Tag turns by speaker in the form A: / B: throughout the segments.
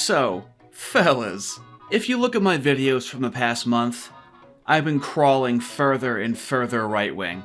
A: So, fellas, if you look at my videos from the past month, I've been crawling further and further right-wing.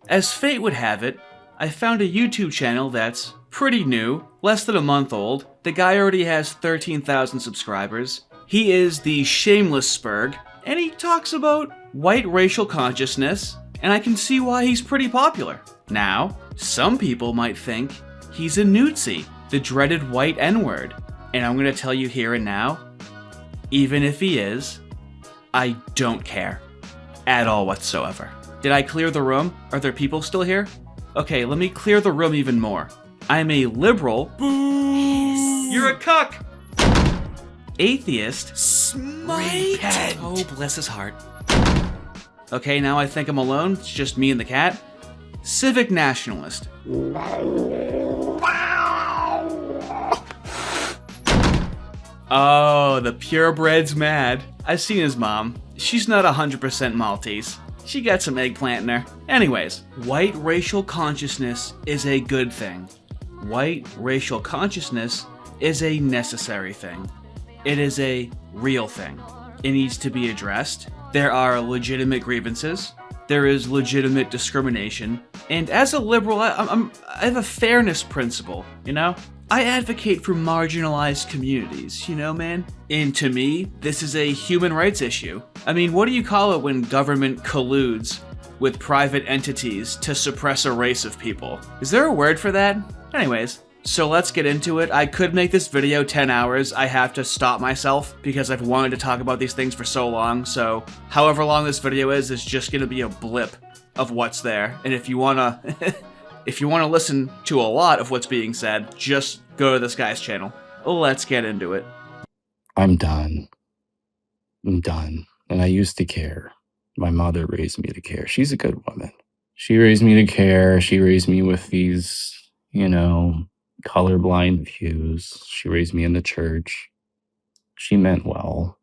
A: As fate would have it, I found a YouTube channel that's pretty new, less than a month old. The guy already has 13,000 subscribers. He is the Shameless Sperg, and he talks about white racial consciousness, and I can see why he's pretty popular. Now, some people might think he's a newtsie, the dreaded white N-word, and I'm gonna tell you here and now, even if he is, I don't care. At all whatsoever. Did I clear the room? Are there people still here? Okay, let me clear the room even more. I'm a liberal. Boo! You're a cuck! Atheist.
B: Smite!
A: Repent. Oh, bless his heart. Okay, now I think I'm alone. It's just me and the cat. Civic nationalist. Oh, the purebred's mad. I've seen his mom. She's not 100% Maltese. She got some eggplant in her. Anyways, white racial consciousness is a good thing. White racial consciousness is a necessary thing. It is a real thing. It needs to be addressed. There are legitimate grievances. There is legitimate discrimination. And as a liberal, I have a fairness principle, you know? I advocate for marginalized communities, you know, man? And to me, this is a human rights issue. I mean, what do you call it when government colludes with private entities to suppress a race of people? Is there a word for that? Anyways, so let's get into it. I could make this video 10 hours. I have to stop myself because I've wanted to talk about these things for so long. So however long this video is just gonna be a blip of what's there. And if you wanna, if you wanna listen to a lot of what's being said, just go to this guy's channel. Let's get into it.
C: I'm done. I'm done. And I used to care. My mother raised me to care. She's a good woman. She raised me to care. She raised me with these, you know, colorblind views. She raised me in the church. She meant well.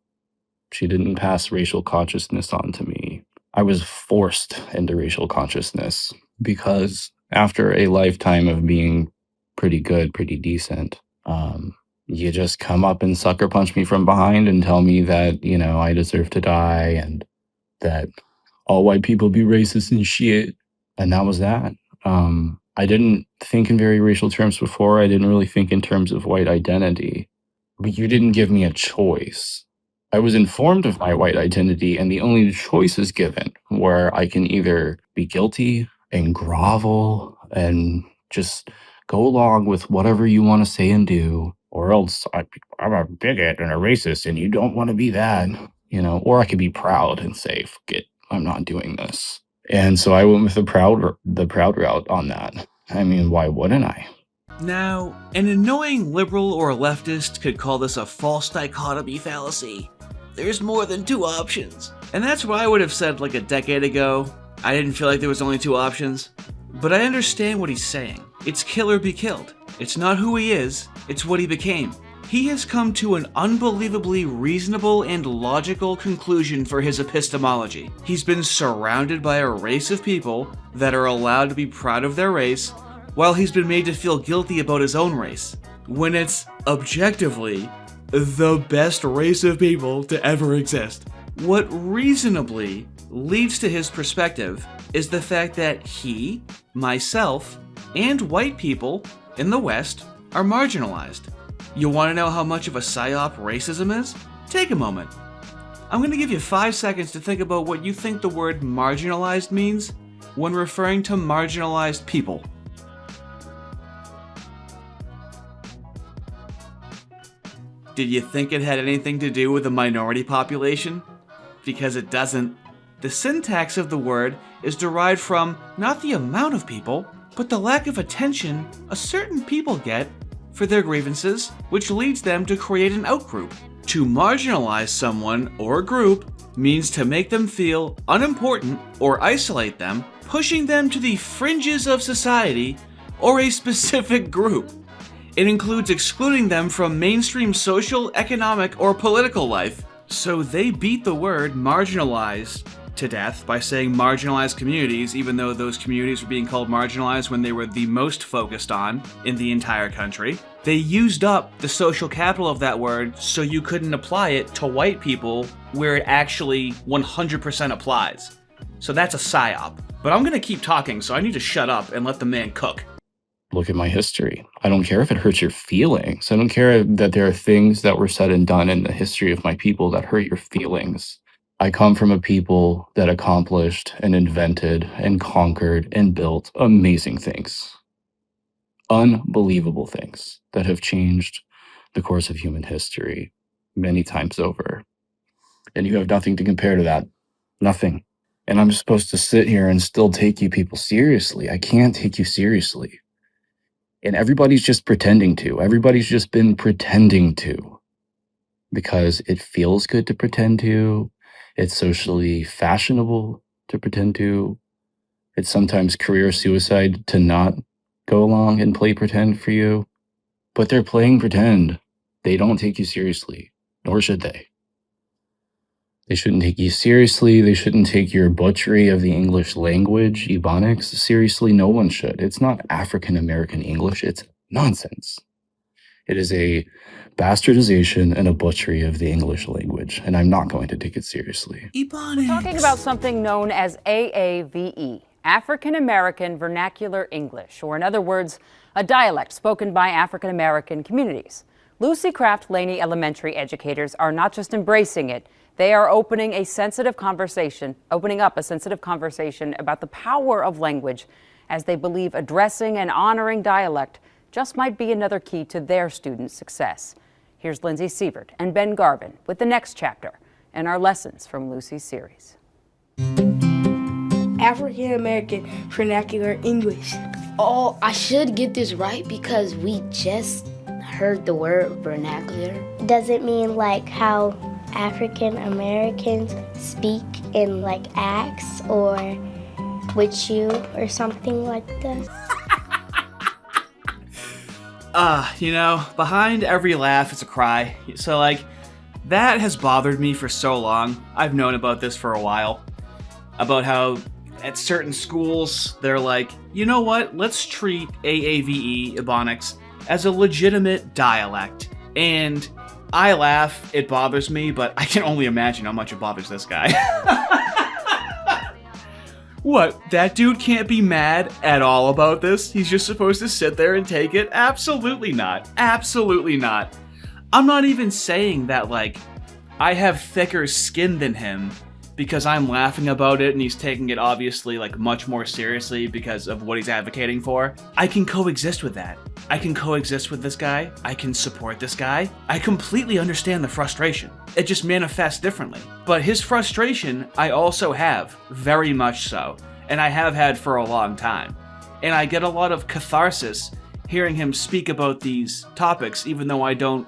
C: She didn't pass racial consciousness on to me. I was forced into racial consciousness because after a lifetime of being pretty good, pretty decent, you just come up and sucker punch me from behind and tell me that, you know, I deserve to die and that all white people be racist and shit. And that was that. I didn't think in very racial terms before. I didn't really think in terms of white identity. But you didn't give me a choice. I was informed of my white identity, and the only choices given were I can either be guilty and grovel and just go along with whatever you want to say and do, or else I'm a bigot and a racist and you don't want to be that, you know, or I could be proud and say, fuck it, I'm not doing this. And so I went with the proud route on that. I mean, why wouldn't I?
A: Now, an annoying liberal or leftist could call this a false dichotomy fallacy. There's more than two options. And that's what I would have said like a decade ago. I didn't feel like there was only two options. But I understand what he's saying. It's kill or be killed. It's not who he is, it's what he became. He has come to an unbelievably reasonable and logical conclusion for his epistemology. He's been surrounded by a race of people that are allowed to be proud of their race, while he's been made to feel guilty about his own race, when it's objectively the best race of people to ever exist. What reasonably leads to his perspective is the fact that he, myself, and white people in the West are marginalized. You want to know how much of a psyop racism is? Take a moment. I'm going to give you 5 seconds to think about what you think the word marginalized means when referring to marginalized people. Did you think it had anything to do with the minority population? Because it doesn't. The syntax of the word is derived from not the amount of people, but the lack of attention a certain people get for their grievances, which leads them to create an outgroup. To marginalize someone or group means to make them feel unimportant or isolate them, pushing them to the fringes of society or a specific group. It includes excluding them from mainstream social, economic, or political life. So they beat the word marginalized to death by saying marginalized communities, even though those communities were being called marginalized when they were the most focused on in the entire country. They used up the social capital of that word so you couldn't apply it to white people where it actually 100% applies. So that's a psyop. But I'm gonna keep talking, so I need to shut up and let the man cook.
C: Look at my history. I don't care if it hurts your feelings. I don't care that there are things that were said and done in the history of my people that hurt your feelings. I come from a people that accomplished and invented and conquered and built amazing things. Unbelievable things that have changed the course of human history many times over. And you have nothing to compare to that. Nothing. And I'm supposed to sit here and still take you people seriously. I can't take you seriously. And everybody's just pretending to. Everybody's just been pretending to. Because it feels good to pretend to. It's socially fashionable to pretend to. It's sometimes career suicide to not go along and play pretend for you. But they're playing pretend. They don't take you seriously. Nor should they. They shouldn't take you seriously. They shouldn't take your butchery of the English language, Ebonics, seriously. No one should. It's not African American English. It's nonsense. It is a bastardization and a butchery of the English language, and I'm not going to take it seriously.
A: Ebonics.
B: We're talking about something known as AAVE, African American Vernacular English, or in other words, a dialect spoken by African American communities. Lucy Craft Laney elementary educators are not just embracing it, they are opening up a sensitive conversation about the power of language, as they believe addressing and honoring dialect just might be another key to their students' success. Here's Lindsay Sievert and Ben Garvin with the next chapter in our Lessons from Lucy's series.
D: African American Vernacular English.
E: Oh, I should get this right because we just heard the word vernacular.
F: Does it mean like how African Americans speak in like acts or with you or something like that?
A: Behind every laugh is a cry. So that has bothered me for so long. I've known about this for a while. About how at certain schools, they're like, you know what? Let's treat AAVE, Ebonics, as a legitimate dialect. And I laugh, it bothers me, but I can only imagine how much it bothers this guy. What, that dude can't be mad at all about this? He's just supposed to sit there and take it? Absolutely not. Absolutely not. I'm not even saying that, I have thicker skin than him because I'm laughing about it and he's taking it obviously, much more seriously because of what he's advocating for. I can coexist with that. I can coexist with this guy. I can support this guy. I completely understand the frustration. It just manifests differently. But his frustration, I also have, very much so. And I have had for a long time. And I get a lot of catharsis hearing him speak about these topics, even though I don't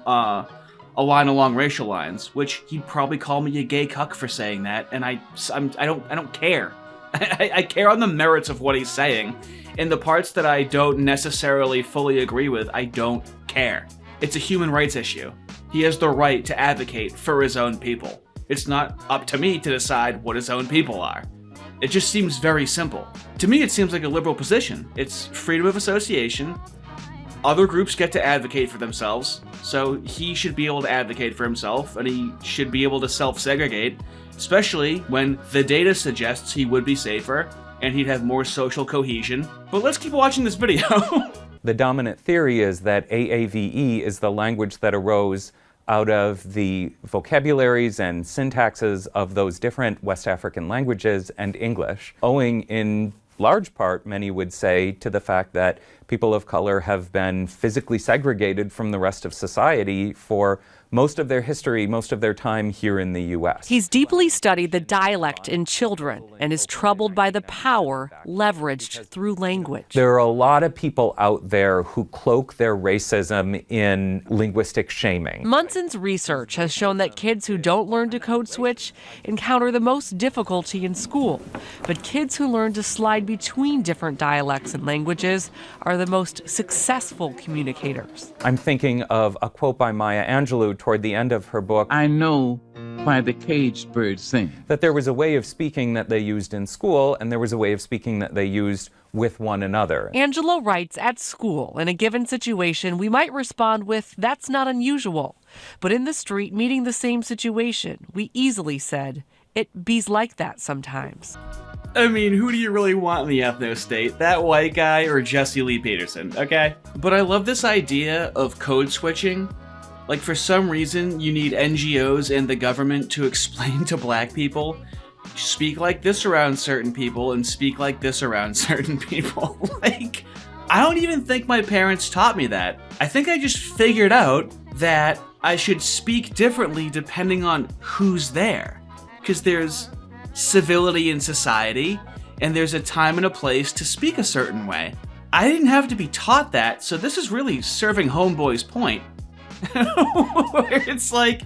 A: align along racial lines, which he'd probably call me a gay cuck for saying that, and I don't care. I care on the merits of what he's saying. In the parts that I don't necessarily fully agree with, I don't care. It's a human rights issue. He has the right to advocate for his own people. It's not up to me to decide what his own people are. It just seems very simple. To me, it seems like a liberal position. It's freedom of association. Other groups get to advocate for themselves, so he should be able to advocate for himself, and he should be able to self-segregate, especially when the data suggests he would be safer, and he'd have more social cohesion. But let's keep watching this video.
G: The dominant theory is that AAVE is the language that arose out of the vocabularies and syntaxes of those different West African languages and English, owing in large part, many would say, to the fact that people of color have been physically segregated from the rest of society for most of their history, most of their time here in the U.S.
H: He's deeply studied the dialect in children and is troubled by the power leveraged through language.
G: There are a lot of people out there who cloak their racism in linguistic shaming.
H: Munson's research has shown that kids who don't learn to code switch encounter the most difficulty in school, but kids who learn to slide between different dialects and languages are the most successful communicators.
G: I'm thinking of a quote by Maya Angelou toward the end of her book.
I: I know why the caged birds sing.
G: That there was a way of speaking that they used in school, and there was a way of speaking that they used with one another.
H: Angelo writes, at school, in a given situation, we might respond with, that's not unusual. But in the street, meeting the same situation, we easily said, it bees like that sometimes.
A: I mean, who do you really want in the ethno state? That white guy or Jesse Lee Peterson, okay? But I love this idea of code switching. Like, for some reason, you need NGOs and the government to explain to black people, speak like this around certain people and speak like this around certain people. Like, I don't even think my parents taught me that. I think I just figured out that I should speak differently depending on who's there. Because there's civility in society, and there's a time and a place to speak a certain way. I didn't have to be taught that, so this is really serving Homeboy's point. Where it's like,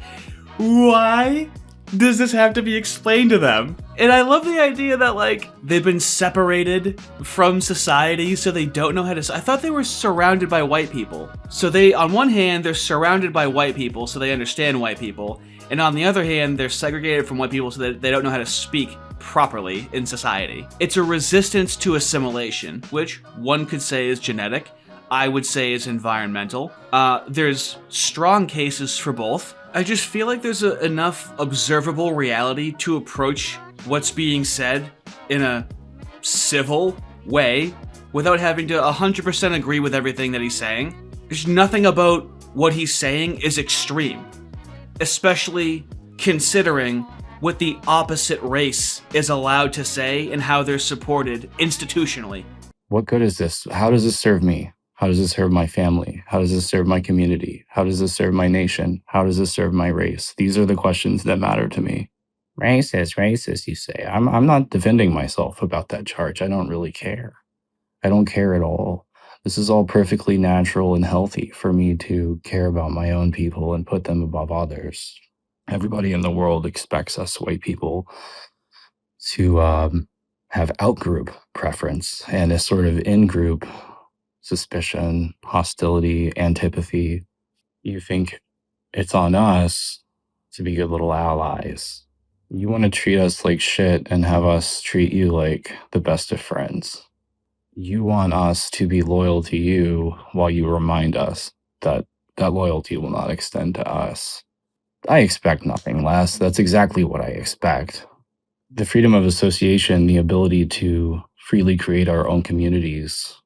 A: why does this have to be explained to them? And I love the idea that, like, they've been separated from society, so they don't know how to... I thought they were surrounded by white people. So they, on one hand, they're surrounded by white people, so they understand white people. And on the other hand, they're segregated from white people so that they don't know how to speak properly in society. It's a resistance to assimilation, which one could say is genetic. I would say is environmental. There's strong cases for both. I just feel like there's enough observable reality to approach what's being said in a civil way without having to 100% agree with everything that he's saying. There's nothing about what he's saying is extreme, especially considering what the opposite race is allowed to say and how they're supported institutionally.
C: What good is this? How does this serve me? How does this serve my family? How does this serve my community? How does this serve my nation? How does this serve my race? These are the questions that matter to me. Racist, you say. I'm not defending myself about that charge. I don't really care. I don't care at all. This is all perfectly natural and healthy for me to care about my own people and put them above others. Everybody in the world expects us white people to have out-group preference and a sort of in-group suspicion, hostility, antipathy. You think it's on us to be good little allies. You want to treat us like shit and have us treat you like the best of friends. You want us to be loyal to you while you remind us that that loyalty will not extend to us. I expect nothing less. That's exactly what I expect. The freedom of association, the ability to freely create our own communities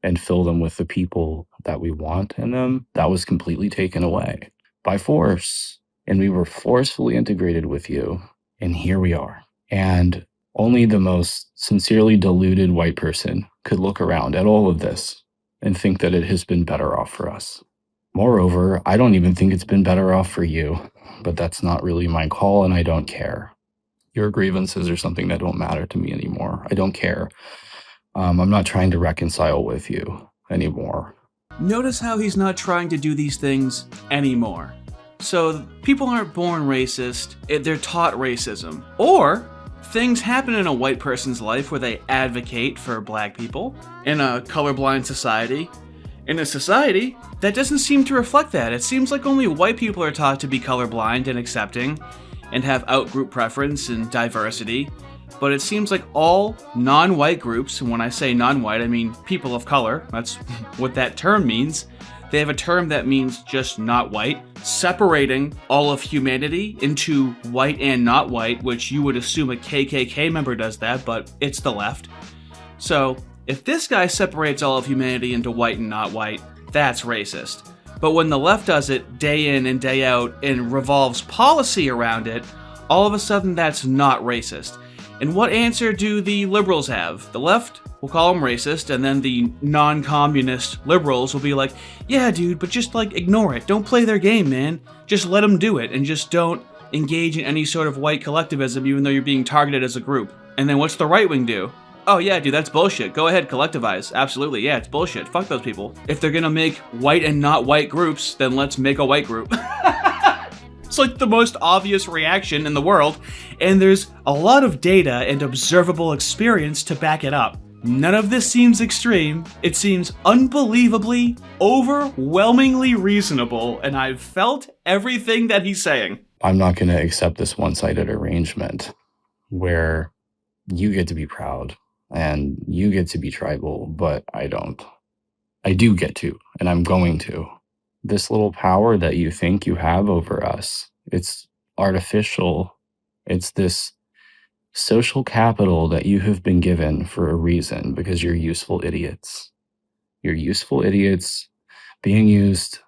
C: and fill them with the people that we want in them, that was completely taken away by force. And we were forcefully integrated with you. And here we are. And only the most sincerely deluded white person could look around at all of this and think that it has been better off for us. Moreover, I don't even think it's been better off for you, but that's not really my call and I don't care. Your grievances are something that don't matter to me anymore. I don't care. I'm not trying to reconcile with you anymore.
A: Notice how he's not trying to do these things anymore. So people aren't born racist, they're taught racism. Or things happen in a white person's life where they advocate for black people in a colorblind society. In a society that doesn't seem to reflect that. It seems like only white people are taught to be colorblind and accepting and have out-group preference and diversity. But it seems like all non-white groups, and when I say non-white, I mean people of color, that's what that term means. They have a term that means just not white, separating all of humanity into white and not white, which you would assume a KKK member does that, but it's the left. So if this guy separates all of humanity into white and not white, that's racist. But when the left does it day in and day out and revolves policy around it, all of a sudden that's not racist. And what answer do the liberals have? The left will call them racist, and then the non-communist liberals will be like, yeah, dude, but just, like, ignore it. Don't play their game, man. Just let them do it, and just don't engage in any sort of white collectivism, even though you're being targeted as a group. And then what's the right wing do? Oh, yeah, dude, that's bullshit. Go ahead, collectivize. Absolutely, yeah, it's bullshit. Fuck those people. If they're gonna make white and not white groups, then let's make a white group. It's like the most obvious reaction in the world, and there's a lot of data and observable experience to back it up. None of this seems extreme. It seems unbelievably, overwhelmingly reasonable, and I've felt everything that he's saying.
C: I'm not going to accept this one-sided arrangement where you get to be proud and you get to be tribal, but I don't. I do get to, and I'm going to. This little power that you think you have over us, it's artificial. It's this social capital that you have been given for a reason because you're useful idiots. You're useful idiots being used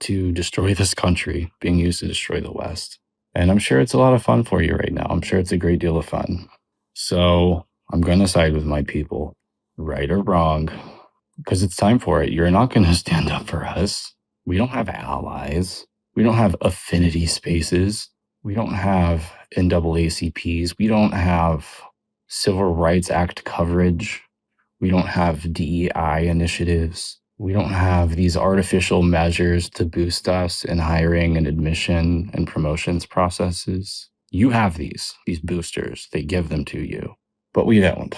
C: to destroy this country, being used to destroy the West. And I'm sure it's a lot of fun for you right now. I'm sure it's a great deal of fun. So I'm going to side with my people, right or wrong, because it's time for it. You're not going to stand up for us. We don't have allies. We don't have affinity spaces. We don't have NAACPs. We don't have Civil Rights Act coverage. We don't have DEI initiatives. We don't have these artificial measures to boost us in hiring and admission and promotions processes. You have these boosters. They give them to you, but we don't.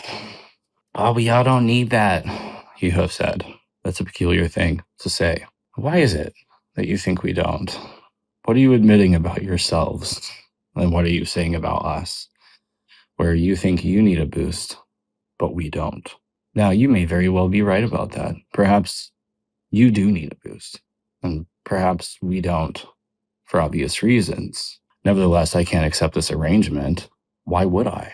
C: Oh, we all don't need that, you have said. That's a peculiar thing to say. Why is it that you think we don't? What are you admitting about yourselves? And what are you saying about us? Where you think you need a boost, but we don't. Now, you may very well be right about that. Perhaps you do need a boost, and perhaps we don't, for obvious reasons. Nevertheless, I can't accept this arrangement. Why would I?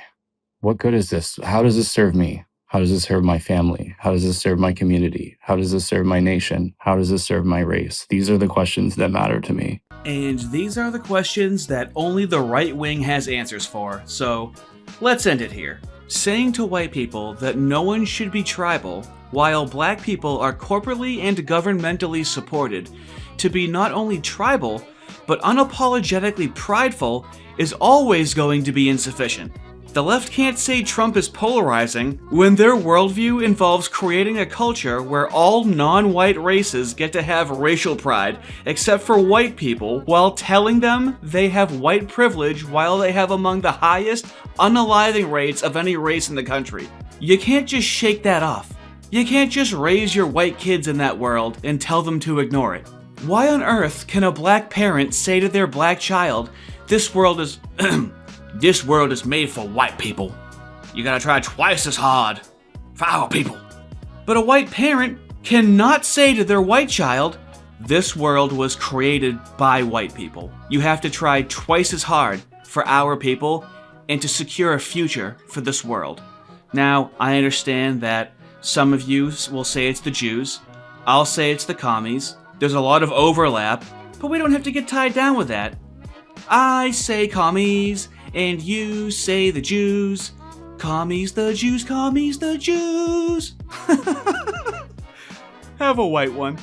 C: What good is this? How does this serve me? How does this serve my family? How does this serve my community? How does this serve my nation? How does this serve my race? These are the questions that matter to me.
A: And these are the questions that only the right wing has answers for, so let's end it here. Saying to white people that no one should be tribal, while black people are corporately and governmentally supported to be not only tribal, but unapologetically prideful, is always going to be insufficient. The left can't say Trump is polarizing when their worldview involves creating a culture where all non-white races get to have racial pride, except for white people, while telling them they have white privilege while they have among the highest unaliving rates of any race in the country. You can't just shake that off. You can't just raise your white kids in that world and tell them to ignore it. Why on earth can a black parent say to their black child, this world is this world is made for white people. You gotta try twice as hard for our people. But a white parent cannot say to their white child, this world was created by white people. You have to try twice as hard for our people and to secure a future for this world. Now, I understand that some of you will say it's the Jews. I'll say it's the commies. There's a lot of overlap, but we don't have to get tied down with that. I say commies, and you say the Jews. Commies the Jews, commies the Jews. Have a white one.